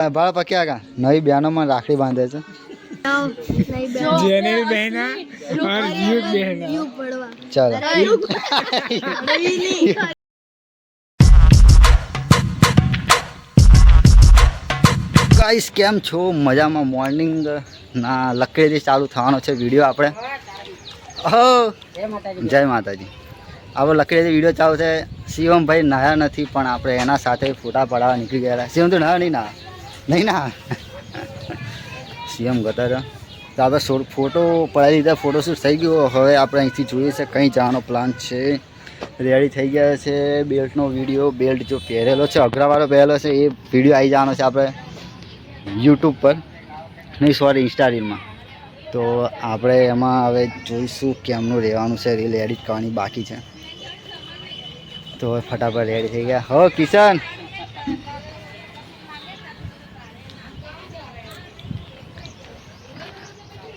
बाल पक्या का नई बहनों में राखड़ी बांधे छे जेनेल बहना और युग बहना चलो गाइस केम छो मजा में मॉर्निंग ना लकड़ी चालू थवानो छे वीडियो आपणे जय माताजी अब लकड़ी वीडियो चालू है शिवम भाई नया नहीं पण आपणे एना साथे फोटा पड़ावा निकली गया शिवम तो नया नहीं ना शिवम गता रहा तो आप फोटो पढ़ाई दीधा फोटोशूट थी गयो हवे आपणे अहींथी जोईए छे कहीं जवानो प्लान छे रेडी थी गया है बेल्टनो वीडियो बेल्ट जो पहेरेलो छे अघरावाळो पहेरेलो छे ए वीडियो आई जवानो छे आपणे यूट्यूब पर नहीं सॉरी इंस्टा रील में तो आपणे एमां हवे जोईशुं केमनुं रहेवानुं छे रील एडिट करवानी बाकी है तो फटाफट रेडी थी गया हो किशन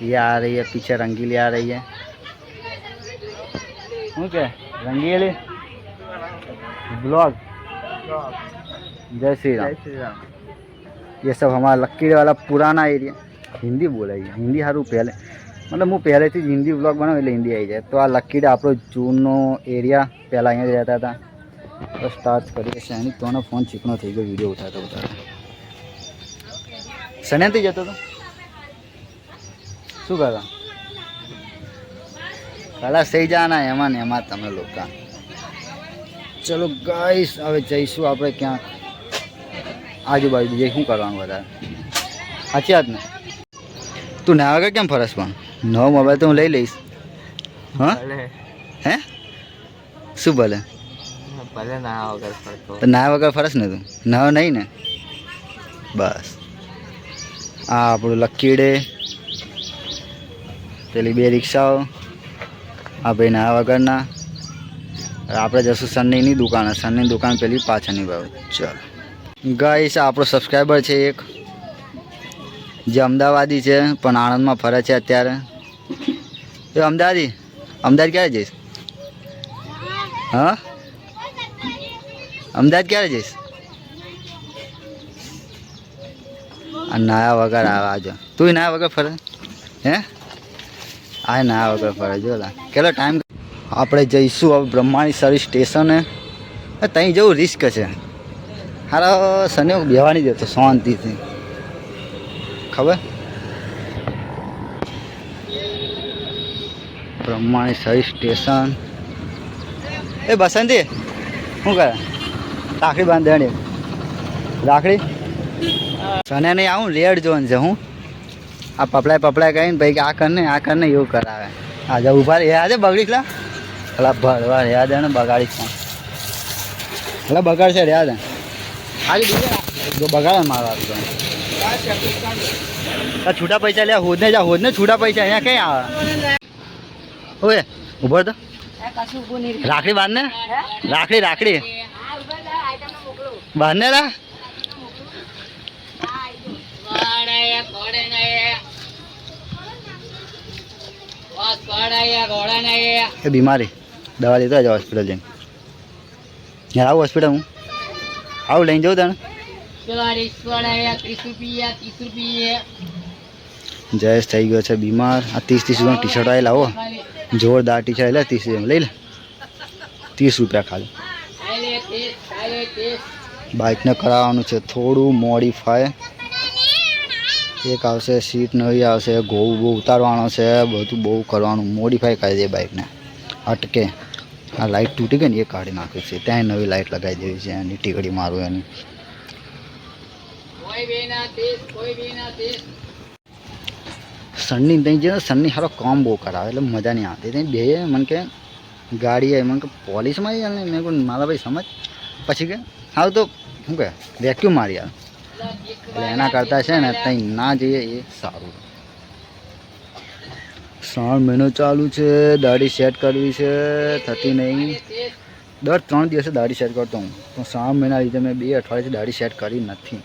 ये आ रही है पीछे रंगीली आ रही है ओके रंगीली ब्लॉग जय श्री राम ये सब हमारा लक्कीड़ वाला पुराना एरिया हिंदी बोला हिंदी सारूँ पहले मतलब हूँ पहले थी हिंदी ब्लॉग बनाऊँ એટલે हिंदी आई जाए तो आ लक्कीड़ આપણો જૂનો एरिया पहला अँ रहता था तो स्टार्ट करिए सैनी तो फोन चिकनो थी गयो वीडियो उठाता सने जतो तो शू करा कला सही जाना एमा ने एमा तमे लोग चलो गाइस हवे जईशुं आपणे क्या आजूबाजू बीजे शू करवानुं वधारे साची वात ने तू नया वगर केम फरस पण नवो मोबाइल तो हूँ लई लईश हाँ हे शू भले भले नया वगर फरतो तो नया वगर फरस ने तू नवो नहीं ने बस आ आपणुं लकीड़े पेली बे रिक्षाओ आ भाई नया वगरना आपणे जशुं सन्नीनी दुकान सन्नी दुकान पेली पाछळनी बाजू चल गाइस आपणो सब्सक्राइबर है एक जे अमदावादी है पण आणंद में फरे छे अत्यारे ए अमदावादी अमदावाद क्यारे जईश हाँ अमदावाद क्यारे जईश आ नया वगर आज तू नया वगर फरे हे आ नया वगर फरे जो केटलो टाइम आपणे जईशुं हवे ब्रह्माणी सर्विस स्टेशन है तहीं जवुं रिस्क है हारा सने बेवा नहीं देते शांति थी खबर ब्रह्माणी सर्विस स्टेशन ए बसंती शू करे राखड़ी बांध देनी राखड़ी सने नहीं आऊँ रेड जोन से हूँ आ पपड़ा कहीं भाई आ करने एवं करावे आज उभा याद है बगड़ी खला भला भरवा याद है बगाड़ी भला बगाड़ से याद है आगे जो बगाड़े मारवा छूटा पैसा लिया होदने छूटा पैसा यहाँ कहीं आवे ओए उभर तो राखड़ी बांधने राखड़ी बांधने ला बीमारी दवा लेता जाओ हॉस्पिटल जाए यार आओ हॉस्पिटल हूँ आओ लेने जाओ तने जयेश थी गयो है बीमार आ 30 रुपया टी शर्ट आई लाओ जोरदार टी शर्ट ले 30 ले ले 30 रुपया खाली बाइक ने करावવાનું છે થોડું મોડિફાય एक आवशे सीट नवी आवशे घोव बो उतारवानो छे बधुं बहु करवानुं मोडिफाई करी दे बाइक ने अटके आ लाइट तूटी गई ने ए काढी नाखी छे त्यां नवी लाइट लगाई देवी छे एनी टीकड़ी मारो एनी सन्नी तई जे सन्नी हारो काम बहु करावे એટલે मजा नहीं आती तई बे मन के गाड़ी है मन के पॉलिश में मेरे को माला भाई समझ पछी के हाँ तो शू कहे वेक्यूम मारी यार एना करता है ने तई ना जाइए ये सारू 3 महीनो चालू है दाढ़ी सेट करवी है थती नहीं दर 3 दिवस दाढ़ी सेट करता हूँ तो 3 महीना लीधे मैं 2 अठवाडिये दाढ़ी सेट करी नहीं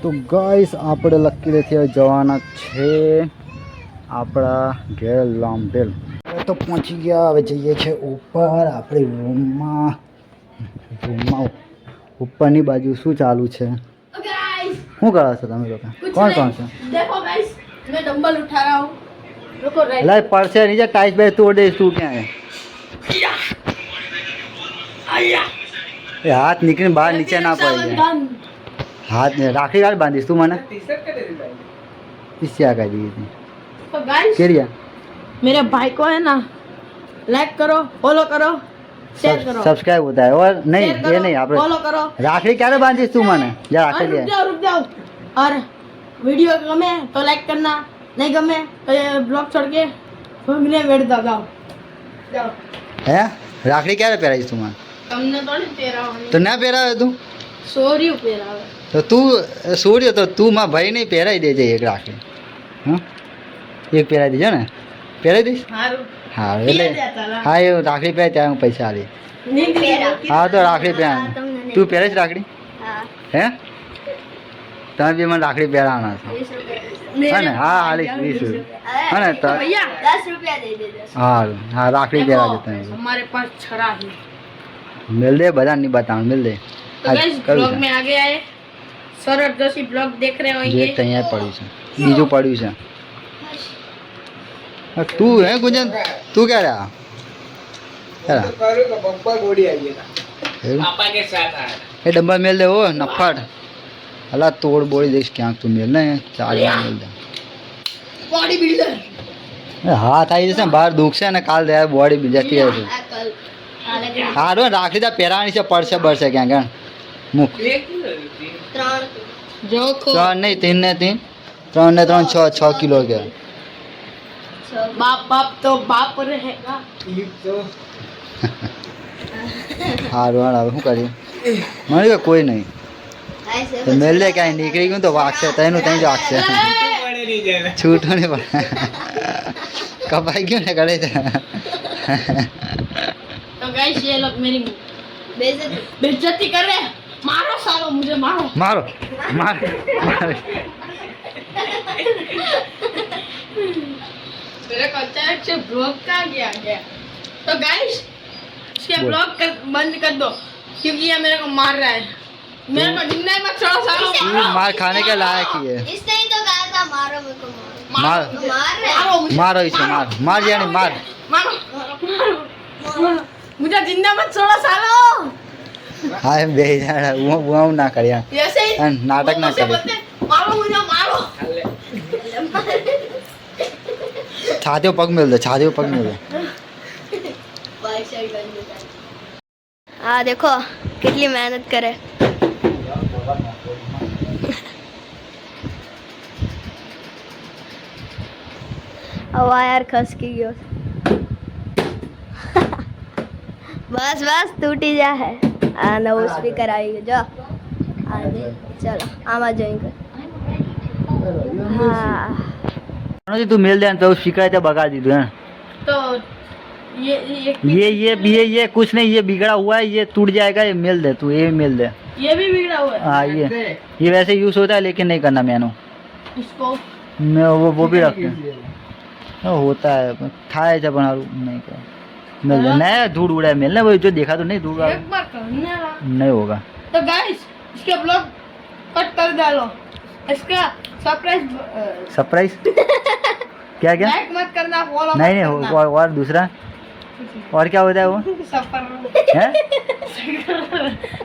तो गाइस आपणे लकीरे थी जवाना छे आपड़ा घेर लांबेल तो पहुंची गया हवे जईए छे ऊपर आपणे रूम में ऊपरनी बाजू शू चालू है શું કરો છો તમે લોકો? કોણ કોણ છો? देखो गाइस मैं डंबल उठा रहा हूँ रुको राइट अरे परसे नीचे टाइट पे तोड़ दे तू क्या है ये हाथ निकले बाहर नीचे ना पड़ जाए हाथ में राखी गाल बांधीश तू मैंने इससे आ कर दी थी तो गाइस केरिया मेरे भाई को है ना लाइक करो फॉलो करो शेयर करो सब्सक्राइब होता है और नहीं शेयर ये करो नहीं आप फॉलो करो राखी क्या बांधीश तू मैंने जा राखी और लिया रुक जाओ और वीडियो गमे तो लाइक करना नहीं गमे तो ये ब्लॉग छोड़ के फैमिली बैठ जाओ जाओ जाओ है राखड़ी क्या पहराईश तू मैंने તમને તો નહીં પહેરાવાનું तो ना पहरावे तू સોર્યું પહેરાવે तो तू सूर्य तो तू माँ भाई नहीं पहराई दे एक राखड़ी हाँ एक पहराई दीजिए ना पहराई दीश હારું हाँ બે એટલે દેતા લા. हाँ ये राखड़ी पे ત્યાં હું પૈસા આલી નીકળી ગયો. हाँ तो राखड़ी पे तू पहरे राखड़ी है તમે બી મને રાખડી પહેરાવાના છો હા ને હા આલીશ 20 રૂપિયા હા ને તો भैया 10 रुपया दे दे 10 હા હા રાખડી પહેરા देखो, દેતા हैं हमारे पास छड़ा है मिल दे બધા नहीं बताऊं मिल दे तो गाइस ब्लॉग में आगे आए सरल जोशी ब्लॉग देख रहे જે होंगे ત્યાં પડ્યું છે બીજું પડ્યું છે તું હે ગુંજન તું ક્યાં રહ્યા पापा के साथ आया એ ડબ્બા મેલ દે ઓ નફાટ અલા તોડ બોળી દઈશ ક્યાંક તું મેલ ને ચાલ મેલ દે बॉडी बिल्डर હાથ આવી જશે ને બહાર દુખશે ને કાલ દે બોડી જતી રહેશે आ कल काले के હારું રાખડી તો પહેરાવાની છે પડશે બળશે ક્યાં ક્યાં મુખ 3 जो को 3 નહીં 3 ને 3 3 ને 3 6 કિલો કે बाप बाप तो बाप रहेगा હારું હાલ હવે શું કરીએ મને કે કોઈ નહીં ऐसे તો મેલ દે ક્યાંય નીકળી ગયું તો વાગશે તઈનું તઈ જ વાગશે पड़े नहीं जाना છૂટો નહીં પડે કપાઈ ગયું ને કરે છે तो गाइस ये लोग मेरी बेइज्जती बेइज्जती कर रहे हैं मारो सालो मुझे मारो મારો માર માર मेरे को अचानक से ब्लॉग का गया तो गाइस इसके बोल। ब्लॉग बंद कर दो क्योंकि ये मेरे को मार रहा है मेरे को जिंदा मत छोड़ो सालो तू मार खाने के लायक ही है इसने ही तो कहा था मारो मेरे को मारो मार तो मार रहे मारो मुझे मारो इसे मार मार यानी मार मारो मुझे जिंदा मत छोड़ो सालो હા એમ બે જાડા હું ના કર્યા ऐसे ही नाटक ना वो मुझसे करे। बोलते हैं, मारो मुझे मारो છાતીઓ પગ મેલ દે છાતીઓ પગ મેલ દે बाइक साइड कर देता हाँ देखो कितनी मेहनत करे हवा यार खस की गयो बस बस टूटी जा है आ नવો સ્પીકર આવી ગયો જો આ દે ચલો આમાં જોઈન કર હા તું મેલ દે ને તો શીખાય તો બગાડ દીધું હે तो ये कुछ नहीं ये बिगड़ा हुआ है ये टूट जाएगा ये मेल दे तू ये मेल दे ये भी बिगड़ा हुआ है हाँ ये वैसे यूज होता है लेकिन नहीं करना मैंने इसको मैं वो भी रखते हैं होता है था जब बना नहीं कर मिल दे नया धूल उड़ा है मिलना वो जो देखा तो नहीं धूल एक बार करने वाला नहीं होगा तो गाइस इसके ब्लॉग कट कर डालो इसका सरप्राइज सरप्राइज क्या क्या लाइक मत करना फॉलो नहीं नहीं और दूसरा और क्या होता है वो है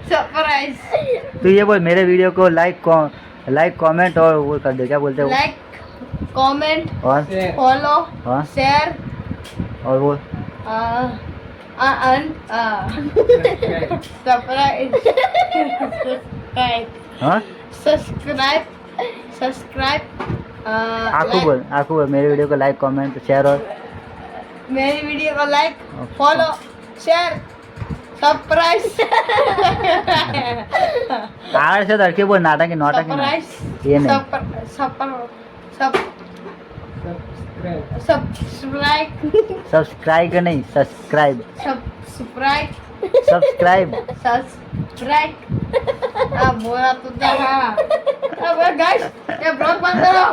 सरप्राइज तो ये बोल मेरे वीडियो को लाइक कमेंट और वो कर दे क्या बोलते हैं लाइक कमेंट और फॉलो हाँ शेयर और वो सरप्राइज हाँ सब्सक्राइब आपको बोल मेरे वीडियो को लाइक कमेंट शेयर और मेरी वीडियो को लाइक फॉलो शेयर सरप्राइज आगे से लड़के बोल नाटक की नाटक की ना। ये नहीं सब्सक्राइब सब्सक्राइब का नहीं सब्सक्राइब सब्सक्राइब सब्सक्राइब सब्सक्राइब बोला तो हाँ अब गाइस ये ब्लॉग बंद करो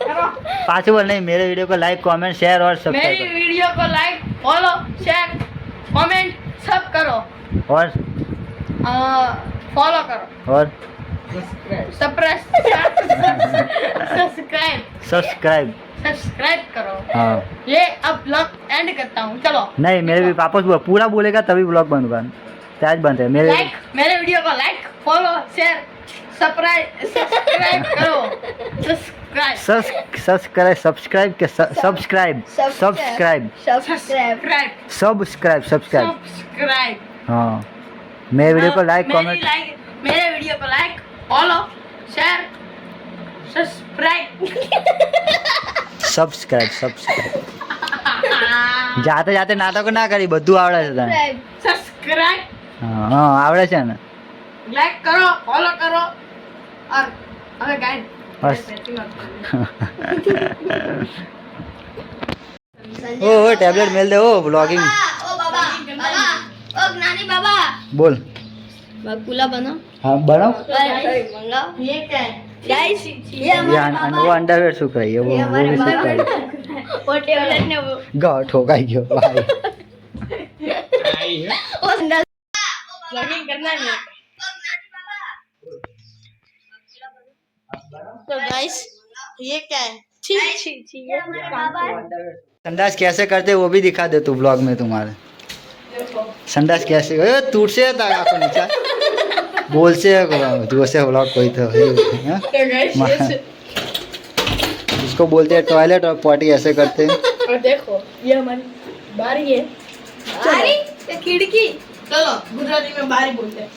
करो पाँच बोल नहीं मेरे वीडियो को लाइक कमेंट शेयर और मेरी सब्सक्राइब वीडियो को लाइक फॉलो शेयर कमेंट सब करो और फॉलो करो और सब्सक्राइब करो। हाँ ये अब ब्लॉग एंड करता हूँ, चलो। नहीं, मेरे भी वापस पूरा बोलेगा तभी ब्लॉग बंद होगा, आज बंद है मेरे। मेरे वीडियो को लाइक, फॉलो, शेयर, सब्सक्राइब करो। सब्सक्राइब। हाँ, मेरे वीडियो को लाइक, कमेंट, मेरे वीडियो को लाइक, फॉलो, शेयर, सब्सक्राइब। જાતે જાતે નાટકો ના કરી, બધું આવડે છે તને? सब्सक्राइब, હા આવડે છે ને? लाइक करो, फॉलो करो और हमें गाइड बस। ओ टेबलेट मिल दे, ओ ब्लॉगिंग ओ बाबा, बाबा, ओ नानी बाबा, बोल। पुला बनो। हाँ बनाओ। मंगाओ। ये क्या है? गाइस, ये ये वो अंडरवेयर सूख रही है, वो भी सूख रही है। वो टेबलेट ने वो गाओ ठोकाई गयो भाई। वो संडा ब्लॉगिंग करना है मेरे को। तो गाइस ये क्या है? छी छी छी, ये संडास कैसे करते वो भी दिखा दे तू ब्लॉग में तुम्हारे। संडास कैसे टूट से था आपको नीचा बोल से जो से ब्लॉग कोई तो हाँ? इसको बोलते हैं टॉयलेट और पॉटी ऐसे करते हैं। और देखो ये हमारी बारी है। बारी ये खिड़की। चलो गुजराती में बारी बोलते हैं।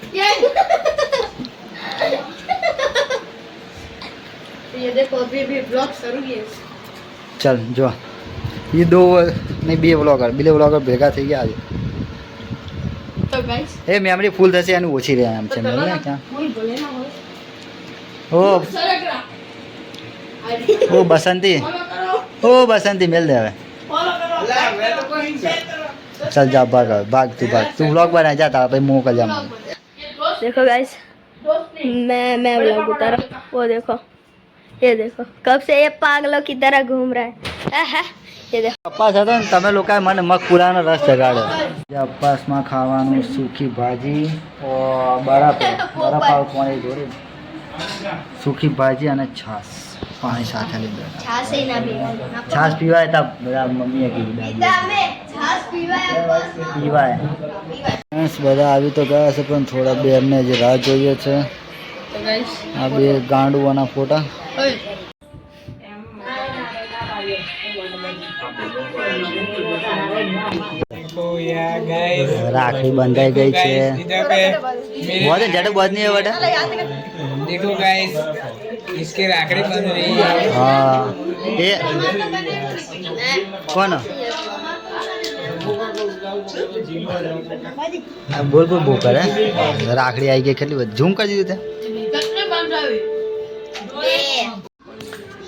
ये देखो अभी भी ब्लॉग शुरू किए। चल जो ये दो नहीं बे વ્લોગર ભેગા થઈ ગયા આજે। तो गाइस એ મેમરી ફૂલ થશે એનું ઓછી રહે આમ છે મેં ક્યાં फुल बोले ना ओ सरकरा ओ बसंती फॉलो करो, ओ बसंती मिल दे હવે। फॉलो करो, અલા, મેં તો કોઈ शेयर करो। चल जा भाग तू ब्लॉग बना जा तारा पे मुंह कर जा। ये दोस्त देखो गाइस, दोस्त नहीं मैं ब्लॉग उतारा। वो देखो, ये देखो कब से ये पागलों की तरह घूम रहा है। ये देखो અપાસ હતો ને તમે લોકોએ મને મગપુરાનો રસ જગાડ્યો। જે અપાસમાં ખાવાનું સૂકી ભાજી બરફ પાણી જોડે સૂકી ભાજી અને છાશ પાણી સાથે લીધું। छाछ ही ना पीवा। છાશ પીવાય તા બધા મમ્મીએ કીધું पिता में छाछ पीवाय बस में પીવાય। ફ્રેન્ડ્સ બધા આવી તો ગયા છે પણ થોડા બેરને જે રાહ જોઈએ છે। तो गाइस આ બે ગાંડુઓના ફોટા ओए देखो यार गाइस, રાખડી બંધાઈ ગઈ છે। इधर पे मेरे बहुत जट बहुत नहीं है बेटा। देखो गाइस, इसके राखड़ी बन रही है। हाँ ये कौन बोल बोल करे રાખડી આવી ગઈ કેટલી બધી ઝૂમ કરી દીધું તે। कितने बन रहे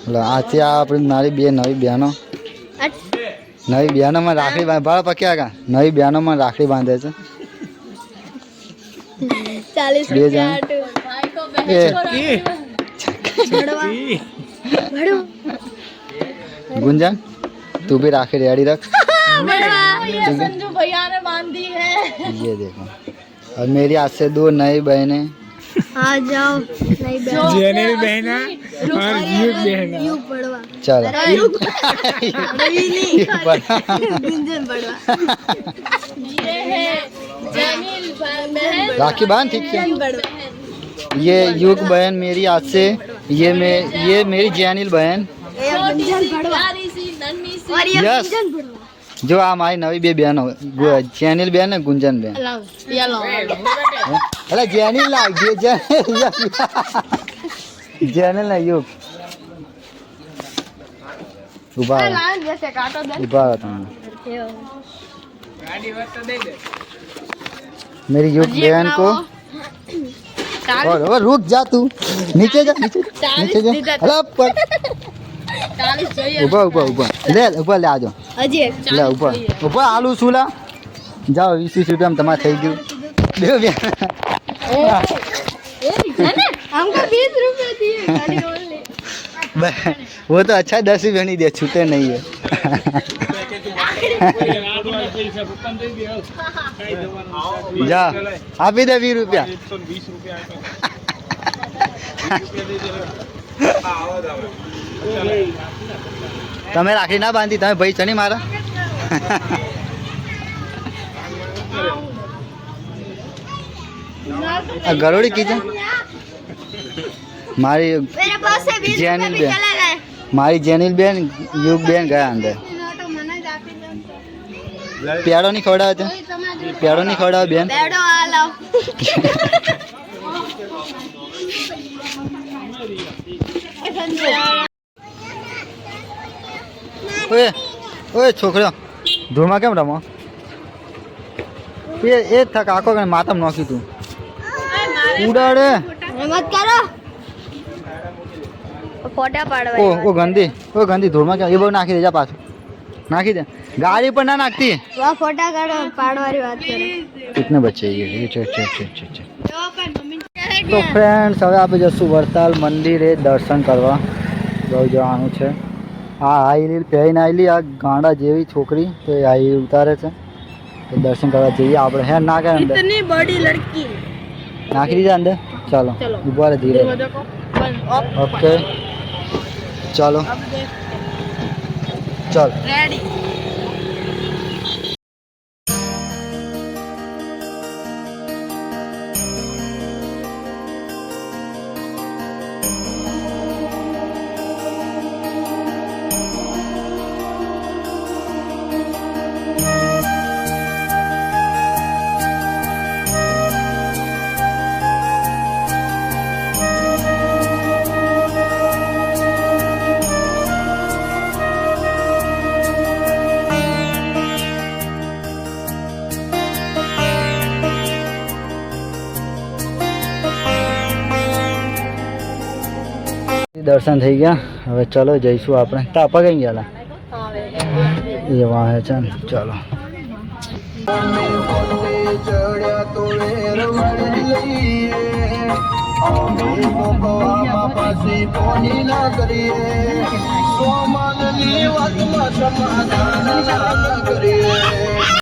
એટલે આથી આ આપણી મારી બે નવી બહેનો નવી બહેનોમાં રાખડી ભાડા પક્યા કા નવી બહેનોમાં રાખડી બાંધે છે 40 બે रुपया જણ। आटो। એ बड़ो गुंजन तू भी राखी रेडी रख। ये संजू भैया ने बांधी है। ये देखो और मेरी आज से दो नई बहनें। आ जाओ नहीं बैठ जेनेल बहना और युग बहना। यू पड़वा चलो गुंजन पड़वा ये है जमील बहन, राखी बांध ठीक है। पड़वा ये युग बहन मेरी आज से ये मेरी जैनिल बहन ये गुंजन पड़वा प्यारी सी नन्ही सी। और ये यस गुंजन पड़वा जो आ हमारी नवी बे बहन जैनिल बहन है गुंजन बहन। ये लो अरे जैनिल ना जैनिल ना युग उबा जैसे काटो दे। उबा तुम गाड़ी बस तो दे दे। मेरी युग बहन को और रुक जा तू नीचे जा नीचे अरे ऊपर 40 चाहिए। ऊपर ले ऊपर ले आ जाओ अजी एक ले ऊपर आलू सूला जाओ 20 रुपया में तुम्हारा થઈ ગયું देव हमको 20 रुपए दिए गाड़ी रोल ले वो तो अच्छा 10 रुपये नहीं दे छूटे नहीं है। जा आप ही दे 20 रुपया તમે રાખડી ના બાંધી, તમે ભાઈ છે નહીં મારા. આ ગરોળી કીધું મારી मेरे पास से 20 जैनिल रुपए भी बेन. चले गए મારી જેનિલ બેન યુગ બેન ગયા અંદર. પેડો નહીં ખવડાવે તો પેડો નહીં ખવડાવે બેન. बैठो आ लो ઓય ઓય છોકરો ધૂળમાં કેમ રમો? એ જ થા કાકો કે માતામાં નોખી તું ઉડાડે. मत करो फोटा पाड़वा ઓ ગંદી ધૂળમાં કેમ? એ બહુ નાખી દે, જા પાછું નાખી દે. ગાડી પર ના નાખતી. वो फोटा काढ़ो पाड़वारी बात करो कितने बच्चे ये તો ફ્રેન્ડ્સ હવે આપણે જશું વરતાલ મંદિરે દર્શન કરવા. બહુ જવાનું છે. આ હાઈ રીલ પહેરીને આવેલી આ ગાંડા જેવી છોકરી તો એ હાઈ રીલ ઉતારે છે. તો દર્શન કરવા જઈએ આપણે. હે ના કરે અંદર इतनी बड़ी लड़की નાખી દીધા અંદર. ચાલો ઉભા રહે ધીરે. ઓકે ચાલો ચાલ. रेडी દર્શન થઈ ગયા. હવે ચલો જઈશું આપણે. તાપા કઈ ગયા એ વાહે છે ને. ચાલો